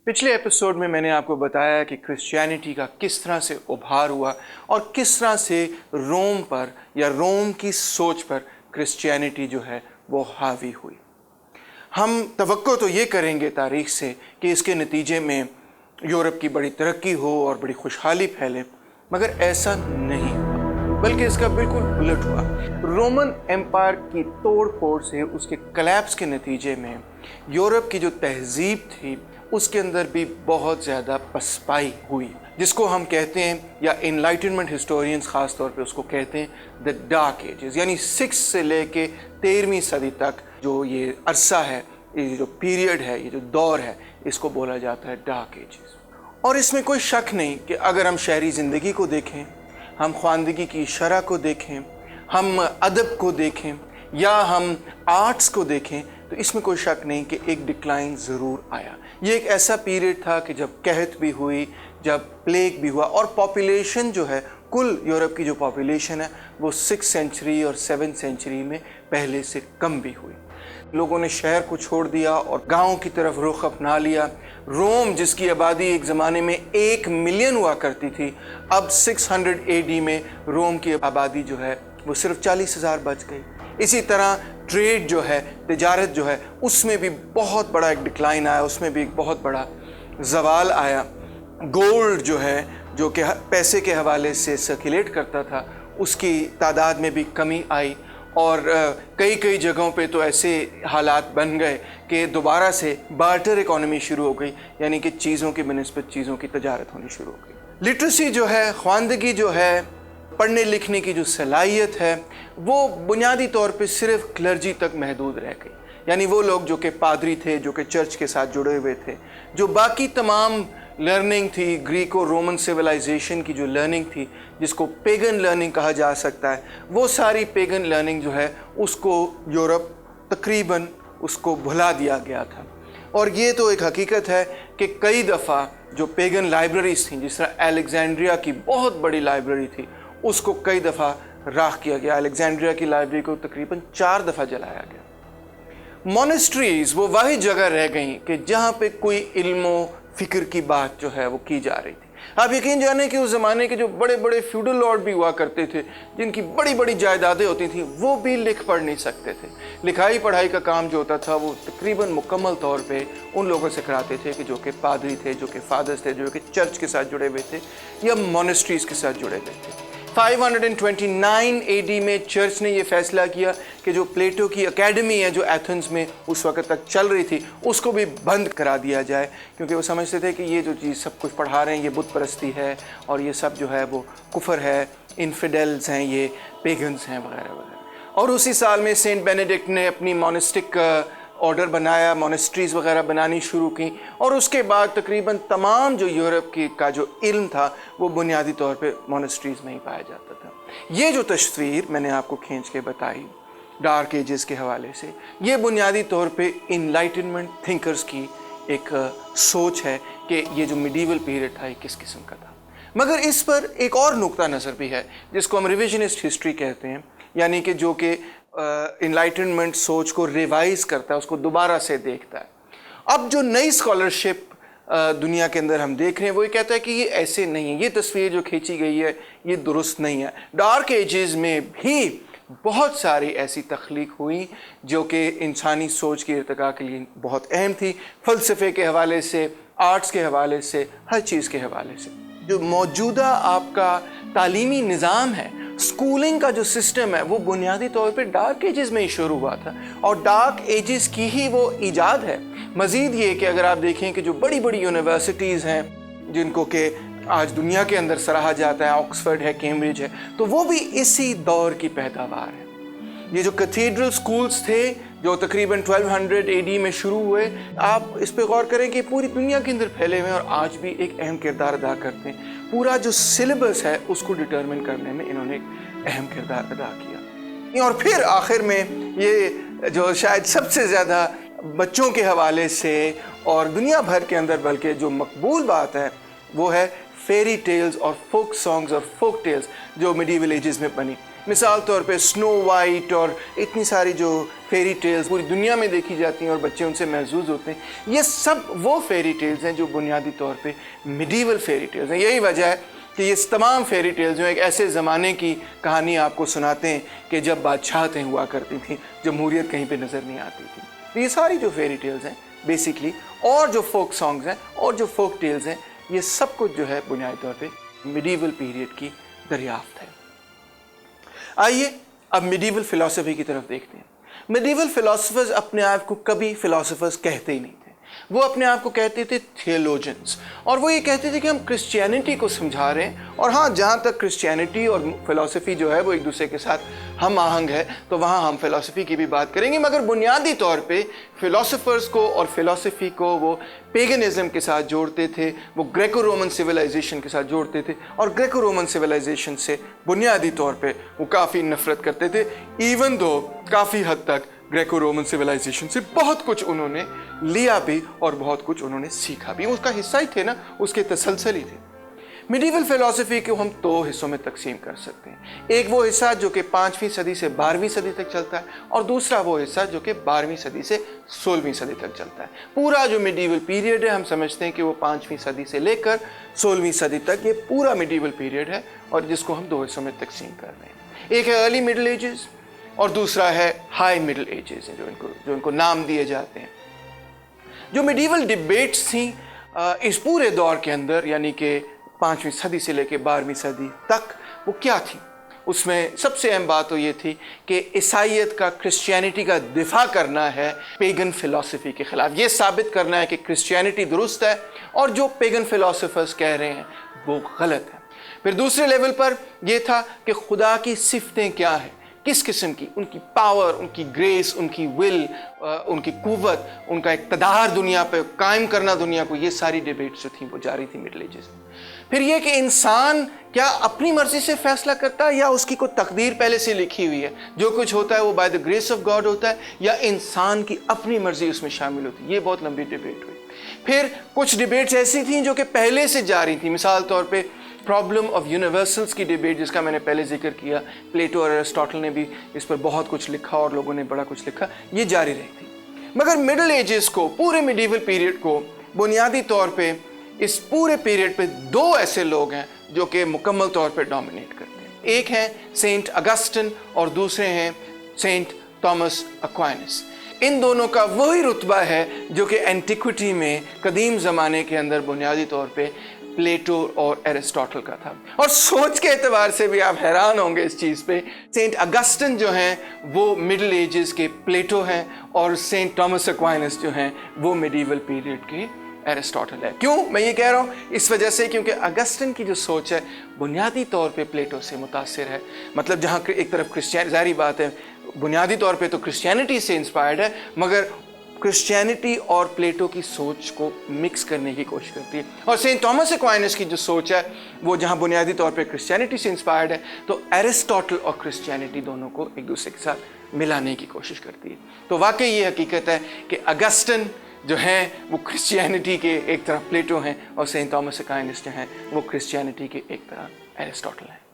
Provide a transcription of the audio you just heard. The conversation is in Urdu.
پچھلے ایپیسوڈ میں نے آپ کو بتایا کہ کرسچینٹی کا کس طرح سے ابھار ہوا اور کس طرح سے روم پر یا روم کی سوچ پر کرسچینٹی جو ہے وہ حاوی ہوئی۔ ہم توقع تو یہ کریں گے تاریخ سے کہ اس کے نتیجے میں یورپ کی بڑی ترقی ہو اور بڑی خوشحالی پھیلے، مگر ایسا نہیں ہوا، بلکہ اس کا بالکل الٹ ہوا۔ رومن ایمپائر کی توڑ پھوڑ سے، اس کے کلیپس کے نتیجے میں یورپ کی جو تہذیب تھی اس کے اندر بھی بہت زیادہ پسپائی ہوئی، جس کو ہم کہتے ہیں یا انلائٹنمنٹ ہسٹورینز خاص طور پہ اس کو کہتے ہیں دا ڈارک ایجز، یعنی 6 سے لے کے 13ویں صدی تک جو یہ عرصہ ہے، یہ جو پیریڈ ہے، یہ جو دور ہے، اس کو بولا جاتا ہے ڈارک ایجز۔ اور اس میں کوئی شک نہیں کہ اگر ہم شہری زندگی کو دیکھیں، ہم خواندگی کی شرح کو دیکھیں، ہم ادب کو دیکھیں یا ہم آرٹس کو دیکھیں، تو اس میں کوئی شک نہیں کہ ایک ڈکلائن ضرور آیا۔ یہ ایک ایسا پیریڈ تھا کہ جب قحط بھی ہوئی، جب پلیگ بھی ہوا، اور پاپولیشن جو ہے، کل یورپ کی جو پاپولیشن ہے وہ 6 سینچری اور 7 سینچری میں پہلے سے کم بھی ہوئی۔ لوگوں نے شہر کو چھوڑ دیا اور گاؤں کی طرف رخ اپنا لیا۔ روم جس کی آبادی ایک زمانے میں 1 ملین ہوا کرتی تھی، اب 600 AD میں روم کی آبادی جو ہے وہ صرف 40,000 بچ گئی۔ اسی طرح ٹریڈ جو ہے، تجارت جو ہے، اس میں بھی بہت بڑا ایک ڈکلائن آیا، اس میں بھی ایک بہت بڑا زوال آیا۔ گولڈ جو ہے، جو کہ پیسے کے حوالے سے سرکولیٹ کرتا تھا، اس کی تعداد میں بھی کمی آئی، اور کئی جگہوں پہ تو ایسے حالات بن گئے کہ دوبارہ سے بارٹر اکانومی شروع ہو گئی، یعنی کہ چیزوں کی بنسبت چیزوں کی تجارت ہونی شروع ہو گئی۔ لٹریسی جو ہے، خواندگی جو ہے، پڑھنے لکھنے کی جو صلاحیت ہے، وہ بنیادی طور پہ صرف کلرجی تک محدود رہ گئی، یعنی وہ لوگ جو کہ پادری تھے، جو کہ چرچ کے ساتھ جڑے ہوئے تھے۔ جو باقی تمام لرننگ تھی، گریکو رومن سویلائزیشن کی جو لرننگ تھی، جس کو پیگن لرننگ کہا جا سکتا ہے، وہ ساری پیگن لرننگ جو ہے اس کو یورپ تقریباً اس کو بھلا دیا گیا تھا۔ اور یہ تو ایک حقیقت ہے کہ کئی دفعہ جو پیگن لائبریریز تھیں، جس طرح الیگزینڈریا کی بہت بڑی لائبریری تھی، اس کو کئی دفعہ راکھ کیا گیا۔ الیگزینڈریا کی لائبریری کو تقریباً 4 دفعہ جلایا گیا۔ مونسٹریز وہ واحد جگہ رہ گئیں کہ جہاں پہ کوئی علم و فکر کی بات جو ہے وہ کی جا رہی تھی۔ آپ یقین جانیں کہ اس زمانے کے جو بڑے بڑے فیوڈل لارڈ بھی ہوا کرتے تھے، جن کی بڑی بڑی جائیدادیں ہوتی تھیں، وہ بھی لکھ پڑھ نہیں سکتے تھے۔ لکھائی پڑھائی کا کام جو ہوتا تھا وہ تقریباً مکمل طور پہ ان لوگوں سے کراتے تھے کہ جو کہ پادری تھے، جو کہ فادرز تھے، جو کہ چرچ کے ساتھ جڑے ہوئے تھے یا مونسٹریز کے ساتھ جڑے ہوئے تھے۔ 529 AD میں چرچ نے یہ فیصلہ کیا کہ جو پلیٹو کی اکیڈمی ہے، جو ایتھنز میں اس وقت تک چل رہی تھی، اس کو بھی بند کرا دیا جائے، کیونکہ وہ سمجھتے تھے کہ یہ جو چیز سب کچھ پڑھا رہے ہیں یہ بت پرستی ہے، اور یہ سب جو ہے وہ کفر ہے، انفیڈلز ہیں، یہ پیگنز ہیں، وغیرہ وغیرہ۔ اور اسی سال میں سینٹ بینیڈکٹ نے اپنی مونسٹک آرڈر بنایا، مونسٹریز وغیرہ بنانی شروع کی، اور اس کے بعد تقریباً تمام جو یورپ کی کا جو علم تھا وہ بنیادی طور پہ مونسٹریز میں ہی پایا جاتا تھا۔ یہ جو تصویر میں نے آپ کو کھینچ کے بتائی ڈارک ایجز کے حوالے سے، یہ بنیادی طور پہ انلائٹنمنٹ تھنکرز کی ایک سوچ ہے کہ یہ جو میڈیول پیریڈ تھا یہ کس قسم کا تھا۔ مگر اس پر ایک اور نقطہ نظر بھی ہے جس کو ہم ریویژنسٹ ہسٹری کہتے ہیں، یعنی کہ جو کہ انلائٹنمنٹ سوچ کو ریوائز کرتا ہے، اس کو دوبارہ سے دیکھتا ہے۔ اب جو نئی اسکالرشپ دنیا کے اندر ہم دیکھ رہے ہیں وہ یہ کہتا ہے کہ یہ ایسے نہیں ہے، یہ تصویر جو کھینچی گئی ہے یہ درست نہیں ہے۔ ڈارک ایجز میں بھی بہت ساری ایسی تخلیق ہوئی جو کہ انسانی سوچ کی ارتقاء کے لیے بہت اہم تھی، فلسفے کے حوالے سے، آرٹس کے حوالے سے، ہر چیز کے حوالے سے۔ جو موجودہ آپ کا تعلیمی نظام ہے، اسکولنگ کا جو سسٹم ہے، وہ بنیادی طور پہ ڈارک ایجز میں ہی شروع ہوا تھا، اور ڈارک ایجز کی ہی وہ ایجاد ہے۔ مزید یہ کہ اگر آپ دیکھیں کہ جو بڑی بڑی یونیورسٹیز ہیں جن کو کہ آج دنیا کے اندر سراہا جاتا ہے، آکسفورڈ ہے، کیمبرج ہے، تو وہ بھی اسی دور کی پیداوار ہے۔ یہ جو کیتھیڈرل سکولز تھے جو تقریباً 1200 AD میں شروع ہوئے، آپ اس پہ غور کریں کہ پوری دنیا کے اندر پھیلے ہوئے ہیں اور آج بھی ایک اہم کردار ادا کرتے ہیں۔ پورا جو سلیبس ہے اس کو ڈٹرمن کرنے میں انہوں نے ایک اہم کردار ادا کیا۔ اور پھر آخر میں یہ جو شاید سب سے زیادہ بچوں کے حوالے سے اور دنیا بھر کے اندر بلکہ جو مقبول بات ہے وہ ہے فیری ٹیلز اور فوک سانگز اور فوک ٹیلز جو میڈیول ایجز میں بنی۔ مثال طور پہ سنو وائٹ اور اتنی ساری جو فیری ٹیلز پوری دنیا میں دیکھی جاتی ہیں اور بچے ان سے محظوظ ہوتے ہیں، یہ سب وہ فیری ٹیلز ہیں جو بنیادی طور پہ میڈیول فیری ٹیلز ہیں۔ یہی وجہ ہے کہ یہ تمام فیری ٹیلز جو ایک ایسے زمانے کی کہانی آپ کو سناتے ہیں کہ جب بادشاہتیں ہوا کرتی تھیں، جمہوریت کہیں پہ نظر نہیں آتی تھی۔ تو یہ ساری جو فیری ٹیلز ہیں بیسکلی، اور جو فوک سانگز ہیں اور جو فوک ٹیلز ہیں، یہ سب کچھ جو ہے بنیادی طور پہ میڈیول پیریڈ کی دریافت ہے۔ آئیے اب میڈیول فلسفی کی طرف دیکھتے ہیں۔ میڈیول فلاسفرز اپنے آپ کو کبھی فلاسفرز کہتے ہی نہیں تھے، وہ اپنے آپ کو کہتے تھے تھیولوجنز، اور وہ یہ کہتے تھے کہ ہم کرسچینٹی کو سمجھا رہے ہیں، اور ہاں جہاں تک کرسچینٹی اور فلسفی جو ہے وہ ایک دوسرے کے ساتھ ہم آہنگ ہے تو وہاں ہم فلسفی کی بھی بات کریں گے، مگر بنیادی طور پہ فلاسفرز کو اور فلسفی کو وہ پیگنزم کے ساتھ جوڑتے تھے، وہ گریکو رومن سویلائزیشن کے ساتھ جوڑتے تھے، اور گریکو رومن سویلائزیشن سے بنیادی طور پہ وہ کافی نفرت کرتے تھے، ایون دو کافی حد تک گریکو رومن سویلائزیشن سے بہت کچھ انہوں نے لیا بھی اور بہت کچھ انہوں نے سیکھا بھی، اس کا حصہ ہی تھے نا، اس کے تسلسل ہی تھے۔ میڈیول فلسفی کو ہم دو حصوں میں تقسیم کر سکتے ہیں، ایک وہ حصہ جو کہ 5ویں صدی سے 12ویں صدی تک چلتا ہے، اور دوسرا وہ حصہ جو کہ 12ویں صدی سے 16ویں صدی تک چلتا ہے۔ پورا جو میڈیول پیریڈ ہے ہم سمجھتے ہیں کہ وہ 5ویں صدی سے لے کر 16ویں صدی تک، یہ پورا میڈیول پیریڈ ہے، اور جس کو ہم دو حصوں میں تقسیم کر رہے ہیں۔ ایک ہے ارلی مڈل ایجز اور دوسرا ہے ہائی مڈل ایجز، جو ان کو نام دیے جاتے ہیں۔ جو میڈیول ڈیبیٹس تھیں اس پورے دور کے اندر، یعنی کہ 5ویں صدی سے لے کے 12ویں صدی تک، وہ کیا تھی؟ اس میں سب سے اہم بات تو یہ تھی کہ عیسائیت کا، کرسچینٹی کا دفاع کرنا ہے پیگن فلسفی کے خلاف، یہ ثابت کرنا ہے کہ کرسچینٹی درست ہے اور جو پیگن فلسفرز کہہ رہے ہیں وہ غلط ہے۔ پھر دوسرے لیول پر یہ تھا کہ خدا کی صفتیں کیا ہیں، کس قسم کی، ان کی پاور، ان کی گریس، ان کی ول، ان کی قوت، ان کا اقتدار دنیا پہ قائم کرنا دنیا کو، یہ ساری ڈیبیٹس جو تھیں وہ جاری تھی مڈل ایجز میں۔ پھر یہ کہ انسان کیا اپنی مرضی سے فیصلہ کرتا ہے یا اس کی کوئی تقدیر پہلے سے لکھی ہوئی ہے، جو کچھ ہوتا ہے وہ by the grace of God ہوتا ہے، یا انسان کی اپنی مرضی اس میں شامل ہوتی ہے؟ یہ بہت لمبی ڈیبیٹ ہوئی۔ پھر کچھ ڈیبیٹس ایسی تھیں جو کہ پہلے سے جاری تھیں، مثال طور پہ پرابلم آف یونیورسلز کی ڈیبیٹ، جس کا میں نے پہلے ذکر کیا، پلیٹو اور ایرسٹاٹل نے بھی اس پر بہت کچھ لکھا اور لوگوں نے بڑا کچھ لکھا، یہ جاری رہی تھی۔ مگر مڈل ایجز کو، پورے میڈیول پیریڈ کو، بنیادی طور پہ اس پورے پیریڈ پہ دو ایسے لوگ ہیں جو کہ مکمل طور پہ ڈومینیٹ کرتے ہیں۔ ایک ہیں سینٹ اگسٹن اور دوسرے ہیں سینٹ تھامس ایکوائنس۔ ان دونوں کا وہی رتبہ ہے جو کہ اینٹیکوٹی میں، قدیم زمانے کے اندر، بنیادی طور پہ پلیٹو اور ایرسٹاٹل کا تھا۔ اور سوچ کے اعتبار سے بھی آپ حیران ہوں گے اس چیز پہ، سینٹ اگسٹن جو ہیں وہ مڈل ایجز کے پلیٹو ہیں، اور سینٹ تھامس ایکوائنس جو ہیں وہ میڈیول پیریڈ کے ایرسٹاٹل ہے۔ کیوں میں یہ کہہ رہا ہوں؟ اس وجہ سے کیونکہ اگسٹن کی جو سوچ ہے بنیادی طور پہ پلیٹو سے متاثر ہے، مطلب جہاں ایک طرف کرسچینٹی، ظاہری بات ہے بنیادی طور پہ تو کرسچینٹی سے انسپائرڈ ہے، مگر کرسچینٹی اور پلیٹو کی سوچ کو مکس کرنے کی کوشش کرتی ہے۔ اور سینٹ تھامس ایکوائنس کی جو سوچ ہے وہ جہاں بنیادی طور پہ کرسچینٹی سے انسپائرڈ ہے، تو ایرسٹاٹل اور کرسچینٹی دونوں کو ایک دوسرے کے ساتھ ملانے کی کوشش کرتی ہے۔ تو واقعی یہ حقیقت ہے کہ اگسٹن جو ہیں وہ کرسچینٹی کے ایک طرف پلیٹو ہیں، اور سینٹ تھامس ایکوائنس جو ہیں وہ کرسچینٹی کے ایک طرف ایرسٹاٹل ہیں۔